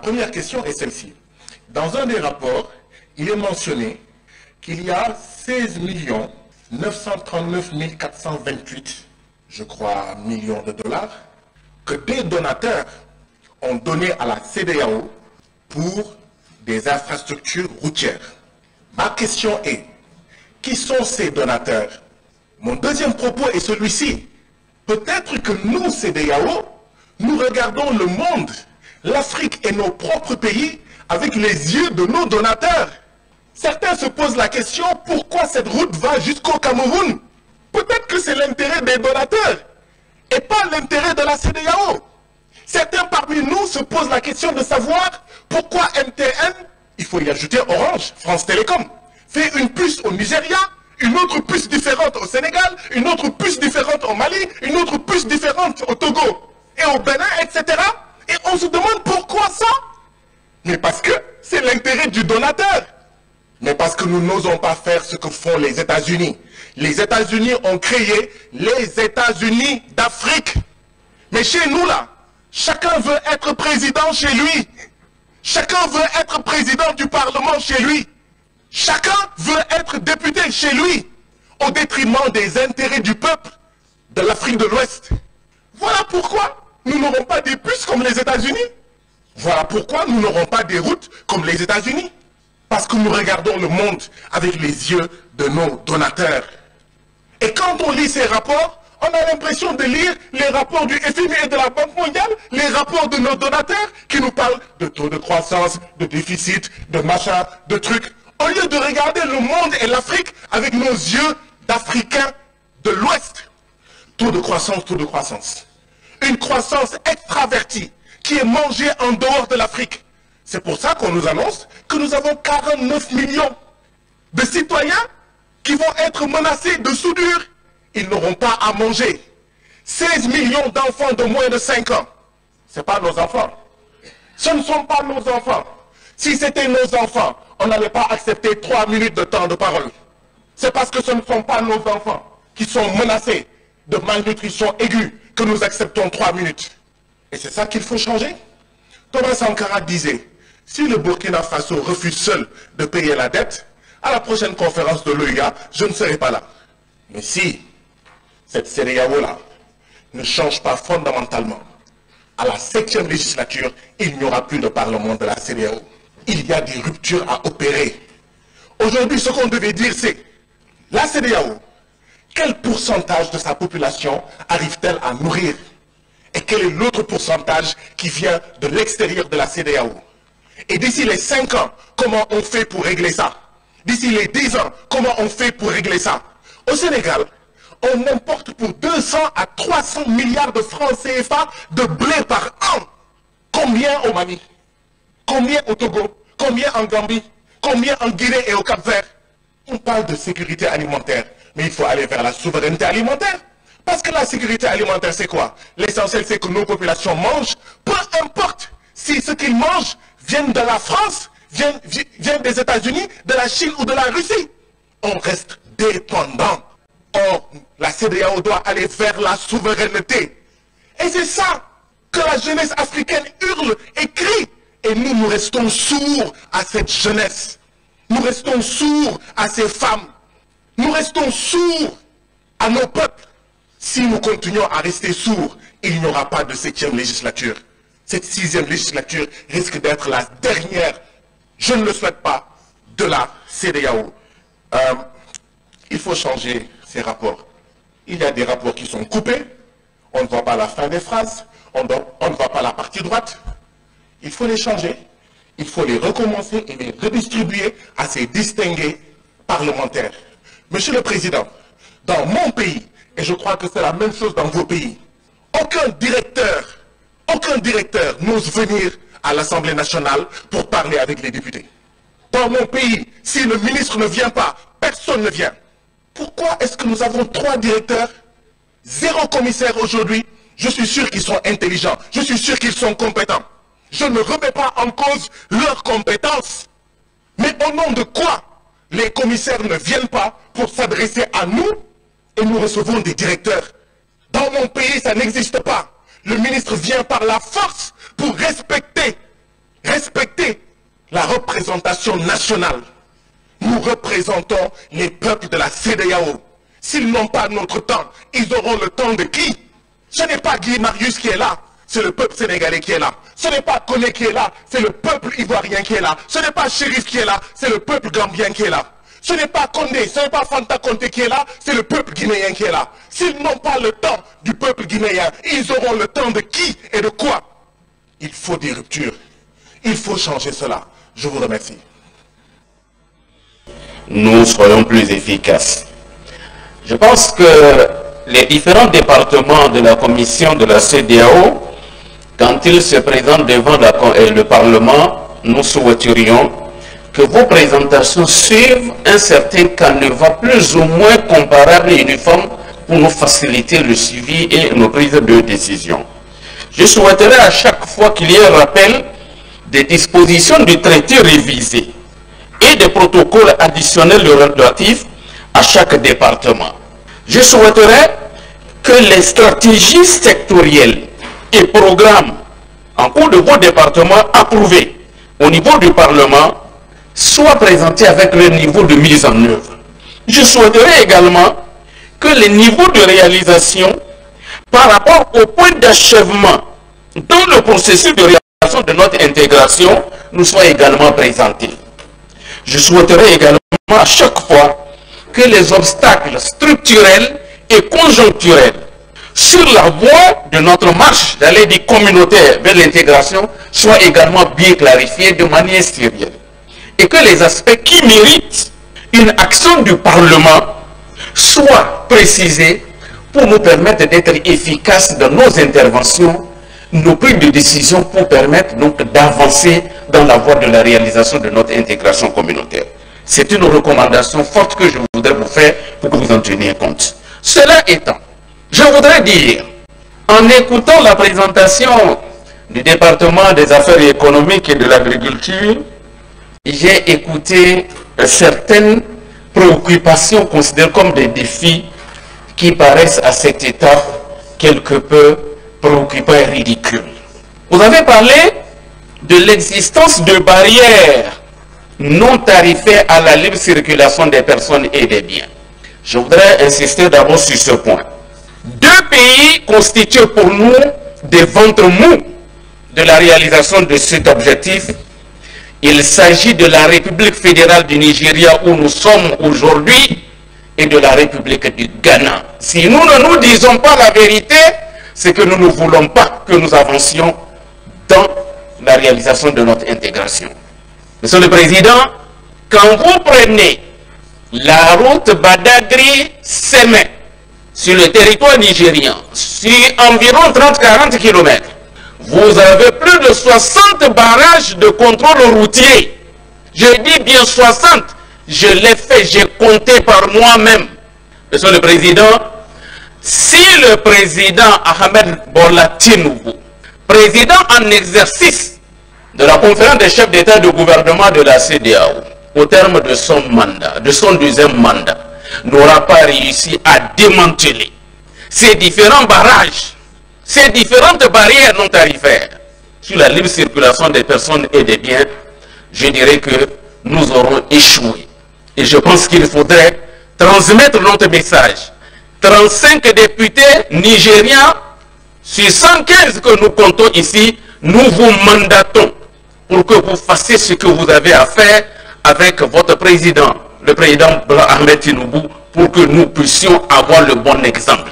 première question est celle-ci. Dans un des rapports, il est mentionné qu'il y a 16 939 428, je crois, millions de dollars, que des donateurs ont donné à la CEDEAO pour des infrastructures routières. Ma question est, qui sont ces donateurs? Mon deuxième propos est celui-ci. Peut-être que nous, CEDEAO, nous regardons le monde, l'Afrique et nos propres pays avec les yeux de nos donateurs. Certains se posent la question, pourquoi cette route va jusqu'au Cameroun? Peut-être que c'est l'intérêt des donateurs et pas l'intérêt de la CEDEAO. Certains parmi nous se posent la question de savoir pourquoi MTN, il faut y ajouter Orange, France Télécom, fait une puce au Nigeria, une autre puce différente au Sénégal, une autre puce différente au Mali, une autre puce différente au Togo et au Bénin, etc. Et on se demande pourquoi ça? Mais parce que c'est l'intérêt du donateur. Mais parce que nous n'osons pas faire ce que font les États-Unis. Les États-Unis ont créé les États-Unis d'Afrique. Mais chez nous là, chacun veut être président chez lui. Chacun veut être président du Parlement chez lui. Chacun veut être député chez lui, au détriment des intérêts du peuple de l'Afrique de l'Ouest. Voilà pourquoi nous n'aurons pas des puces comme les États-Unis. Voilà pourquoi nous n'aurons pas des routes comme les États-Unis. Parce que nous regardons le monde avec les yeux de nos donateurs. Et quand on lit ces rapports, on a l'impression de lire les rapports du FMI et de la Banque mondiale, les rapports de nos donateurs qui nous parlent de taux de croissance, de déficit, de machin, de trucs. Au lieu de regarder le monde et l'Afrique avec nos yeux d'Africains de l'Ouest. Taux de croissance, taux de croissance. Une croissance extravertie qui est mangée en dehors de l'Afrique. C'est pour ça qu'on nous annonce que nous avons 49 millions de citoyens qui vont être menacés de soudure. Ils n'auront pas à manger. 16 millions d'enfants de moins de 5 ans. Ce n'est pas nos enfants. Ce ne sont pas nos enfants. Si c'était nos enfants, on n'allait pas accepter 3 minutes de temps de parole. C'est parce que ce ne sont pas nos enfants qui sont menacés de malnutrition aiguë que nous acceptons 3 minutes. Et c'est ça qu'il faut changer. Thomas Sankara disait, si le Burkina Faso refuse seul de payer la dette, à la prochaine conférence de l'OUA, je ne serai pas là. Mais si cette CEDEAO-là ne change pas fondamentalement, à la 7e législature, il n'y aura plus de parlement de la CEDEAO. Il y a des ruptures à opérer. Aujourd'hui, ce qu'on devait dire, c'est la CEDEAO, quel pourcentage de sa population arrive-t-elle à nourrir? Et quel est l'autre pourcentage qui vient de l'extérieur de la CEDEAO? Et d'ici les 5 ans, comment on fait pour régler ça? D'ici les 10 ans, comment on fait pour régler ça? Au Sénégal, on importe pour 200 à 300 milliards de francs CFA de blé par an. Combien au Mali? Combien au Togo? Combien en Gambie? Combien en Guinée et au Cap-Vert? On parle de sécurité alimentaire, mais il faut aller vers la souveraineté alimentaire. Parce que la sécurité alimentaire, c'est quoi? L'essentiel, c'est que nos populations mangent, peu importe si ce qu'ils mangent viennent de la France, viennent des États-Unis, de la Chine ou de la Russie. On reste dépendant. Or, la CEDEAO doit aller vers la souveraineté. Et c'est ça que la jeunesse africaine hurle et crie. Et nous, nous restons sourds à cette jeunesse. Nous restons sourds à ces femmes. Nous restons sourds à nos peuples. Si nous continuons à rester sourds, il n'y aura pas de 7e législature. Cette 6e législature risque d'être la dernière, je ne le souhaite pas, de la CEDEAO. Il faut changer ces rapports. Il y a des rapports qui sont coupés, on ne voit pas la fin des phrases, on ne voit pas la partie droite. Il faut les changer, il faut les recommencer et les redistribuer à ces distingués parlementaires. Monsieur le Président, dans mon pays, et je crois que c'est la même chose dans vos pays, aucun directeur n'ose venir à l'Assemblée nationale pour parler avec les députés. Dans mon pays, si le ministre ne vient pas, personne ne vient. Pourquoi est-ce que nous avons 3 directeurs, 0 commissaire aujourd'hui? Je suis sûr qu'ils sont intelligents, je suis sûr qu'ils sont compétents. Je ne remets pas en cause leurs compétences. Mais au nom de quoi les commissaires ne viennent pas pour s'adresser à nous et nous recevons des directeurs? Dans mon pays, ça n'existe pas. Le ministre vient par la force pour respecter respecter la représentation nationale. Nous représentons les peuples de la CEDEAO. S'ils n'ont pas notre temps, ils auront le temps de qui? Ce n'est pas Guy Marius qui est là, c'est le peuple sénégalais qui est là. Ce n'est pas Koné qui est là, c'est le peuple ivoirien qui est là. Ce n'est pas Chérif qui est là, c'est le peuple gambien qui est là. Ce n'est pas Condé, ce n'est pas Fanta Conté qui est là, c'est le peuple guinéen qui est là. S'ils n'ont pas le temps du peuple guinéen, ils auront le temps de qui et de quoi? Il faut des ruptures. Il faut changer cela. Je vous remercie. Nous soyons plus efficaces. Je pense que les différents départements de la commission de la CEDEAO, quand ils se présentent devant le Parlement, nous souhaiterions que vos présentations suivent un certain canevas plus ou moins comparable et uniforme pour nous faciliter le suivi et nos prises de décision. Je souhaiterais à chaque fois qu'il y ait un rappel des dispositions du traité révisé et des protocoles additionnels relatifs à chaque département. Je souhaiterais que les stratégies sectorielles et programmes en cours de vos départements approuvés au niveau du Parlement soient présentés avec le niveau de mise en œuvre. Je souhaiterais également que les niveaux de réalisation par rapport au point d'achèvement dans le processus de réalisation de notre intégration nous soient également présentés. Je souhaiterais également à chaque fois que les obstacles structurels et conjoncturels sur la voie de notre marche d'aller du communautaire vers l'intégration soient également bien clarifiés de manière sérieuse. Et que les aspects qui méritent une action du Parlement soient précisés pour nous permettre d'être efficaces dans nos interventions, nos prises de décision pour permettre donc d'avancer dans la voie de la réalisation de notre intégration communautaire. C'est une recommandation forte que je voudrais vous faire pour que vous en teniez compte. Cela étant, je voudrais dire, en écoutant la présentation du département des affaires économiques et de l'agriculture, j'ai écouté certaines préoccupations considérées comme des défis qui paraissent à cette étape quelque peu préoccupants et ridicules. Vous avez parlé de l'existence de barrières non tarifaires à la libre circulation des personnes et des biens. Je voudrais insister d'abord sur ce point. Deux pays constituent pour nous des ventres mous de la réalisation de cet objectif. Il s'agit de la République fédérale du Nigeria où nous sommes aujourd'hui et de la République du Ghana. Si nous ne nous disons pas la vérité, c'est que nous ne voulons pas que nous avancions dans la réalisation de notre intégration. Monsieur le Président, quand vous prenez la route Badagry-Sémé sur le territoire nigérien, sur environ 30-40 km, vous avez plus de 60 barrages de contrôle routier. Je dis bien 60. Je l'ai fait, j'ai compté par moi-même. Monsieur le Président, si le président Ahmed Bola Tinubu, président en exercice de la conférence des chefs d'État et de gouvernement de la CEDEAO, au terme de son mandat, de son deuxième mandat, n'aura pas réussi à démanteler ces différents barrages, ces différentes barrières non tarifaires sur la libre circulation des personnes et des biens, je dirais que nous aurons échoué. Et je pense qu'il faudrait transmettre notre message. 35 députés nigériens sur 115 que nous comptons ici, nous vous mandatons pour que vous fassiez ce que vous avez à faire avec votre président, le président Ahmed Tinubu, pour que nous puissions avoir le bon exemple.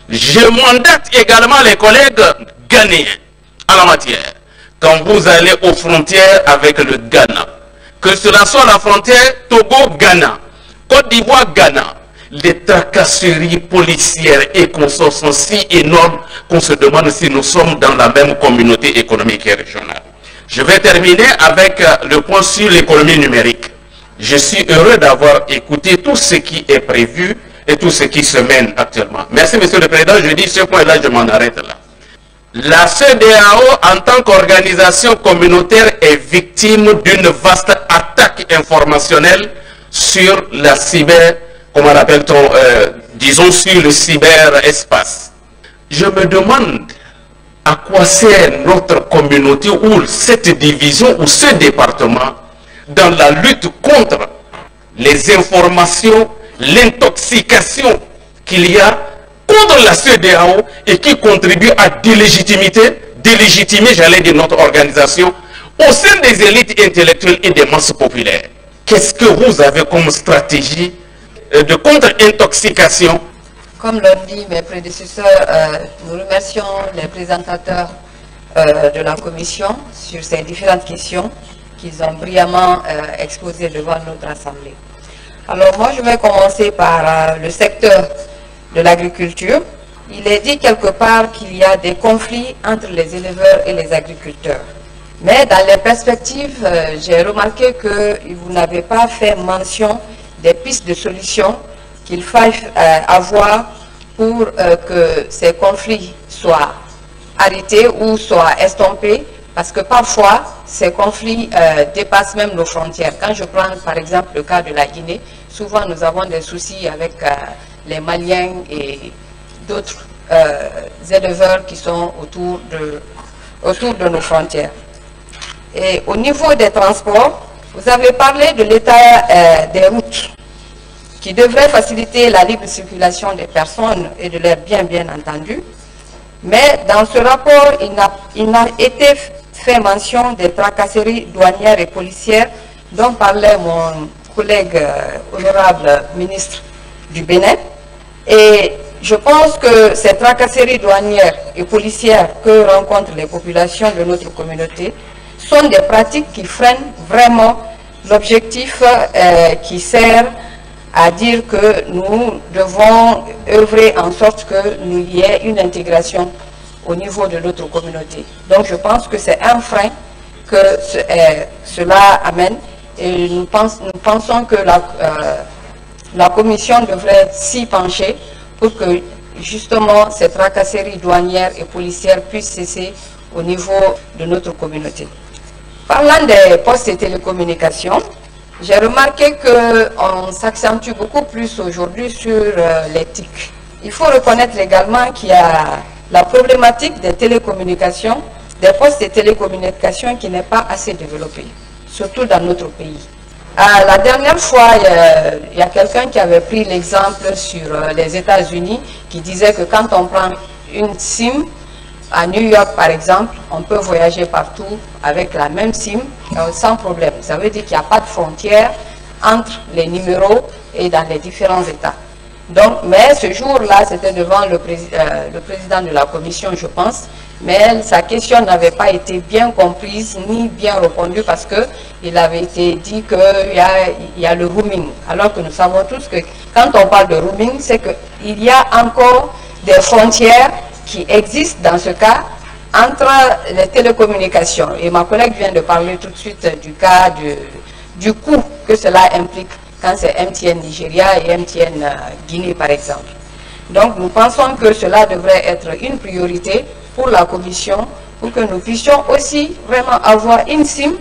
Je mandate également les collègues ghanéens en la matière. Quand vous allez aux frontières avec le Ghana, que cela soit la frontière Togo-Ghana, Côte d'Ivoire-Ghana, les tracasseries policières et consorts sont si énormes qu'on se demande si nous sommes dans la même communauté économique et régionale. Je vais terminer avec le point sur l'économie numérique. Je suis heureux d'avoir écouté tout ce qui est prévu et tout ce qui se mène actuellement. Merci, Monsieur le Président. Je dis ce point-là, je m'en arrête là. La CEDEAO, en tant qu'organisation communautaire, est victime d'une vaste attaque informationnelle sur la comment l'appelle-t-on, disons sur le cyberespace. Je me demande à quoi sert notre communauté ou cette division ou ce département dans la lutte contre les informations, l'intoxication qu'il y a contre la CEDEAO et qui contribue à délégitimer, j'allais dire, notre organisation au sein des élites intellectuelles et des masses populaires. Qu'est-ce que vous avez comme stratégie de contre-intoxication? Comme l'ont dit mes prédécesseurs, nous remercions les présentateurs de la Commission sur ces différentes questions qu'ils ont brillamment exposées devant notre Assemblée. Alors moi, je vais commencer par le secteur de l'agriculture. Il est dit quelque part qu'il y a des conflits entre les éleveurs et les agriculteurs. Mais dans les perspectives, j'ai remarqué que vous n'avez pas fait mention des pistes de solutions qu'il faille avoir pour que ces conflits soient arrêtés ou soient estompés, parce que parfois, ces conflits dépassent même nos frontières. Quand je prends par exemple le cas de la Guinée, souvent nous avons des soucis avec les Maliens et d'autres éleveurs qui sont autour de nos frontières. Et au niveau des transports, vous avez parlé de l'état des routes, qui devrait faciliter la libre circulation des personnes et de leurs biens, bien entendu. Mais dans ce rapport, il n'a été fait mention des tracasseries douanières et policières dont parlait mon collègue honorable ministre du Bénin. Et je pense que ces tracasseries douanières et policières que rencontrent les populations de notre communauté sont des pratiques qui freinent vraiment l'objectif qui sert à dire que nous devons œuvrer en sorte qu'il y ait une intégration au niveau de notre communauté. Donc je pense que c'est un frein que cela amène et nous pensons que la Commission devrait s'y pencher pour que justement ces tracasseries douanières et policières puissent cesser au niveau de notre communauté. Parlant des postes et télécommunications, j'ai remarqué qu'on s'accentue beaucoup plus aujourd'hui sur l'éthique. Il faut reconnaître également qu'il y a la problématique des télécommunications, des postes de télécommunications qui n'est pas assez développée, surtout dans notre pays. La dernière fois, il y a quelqu'un qui avait pris l'exemple sur les États-Unis qui disait que quand on prend une SIM, à New York, par exemple, on peut voyager partout avec la même SIM sans problème. Ça veut dire qu'il n'y a pas de frontière entre les numéros et dans les différents États. Donc, mais ce jour-là, c'était devant le président de la Commission, je pense, mais sa question n'avait pas été bien comprise ni bien répondue parce qu'il avait été dit qu'il y a le roaming. Alors que nous savons tous que quand on parle de roaming, c'est qu'il y a encore des frontières qui existe dans ce cas entre les télécommunications. Et ma collègue vient de parler tout de suite du cas du coût que cela implique quand c'est MTN Nigeria et MTN Guinée par exemple. Donc nous pensons que cela devrait être une priorité pour la Commission pour que nous puissions aussi vraiment avoir une SIM,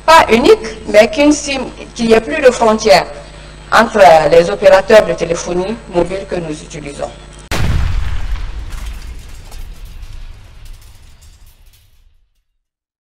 pas unique, mais qu'une SIM, qu'il n'y ait plus de frontières entre les opérateurs de téléphonie mobile que nous utilisons.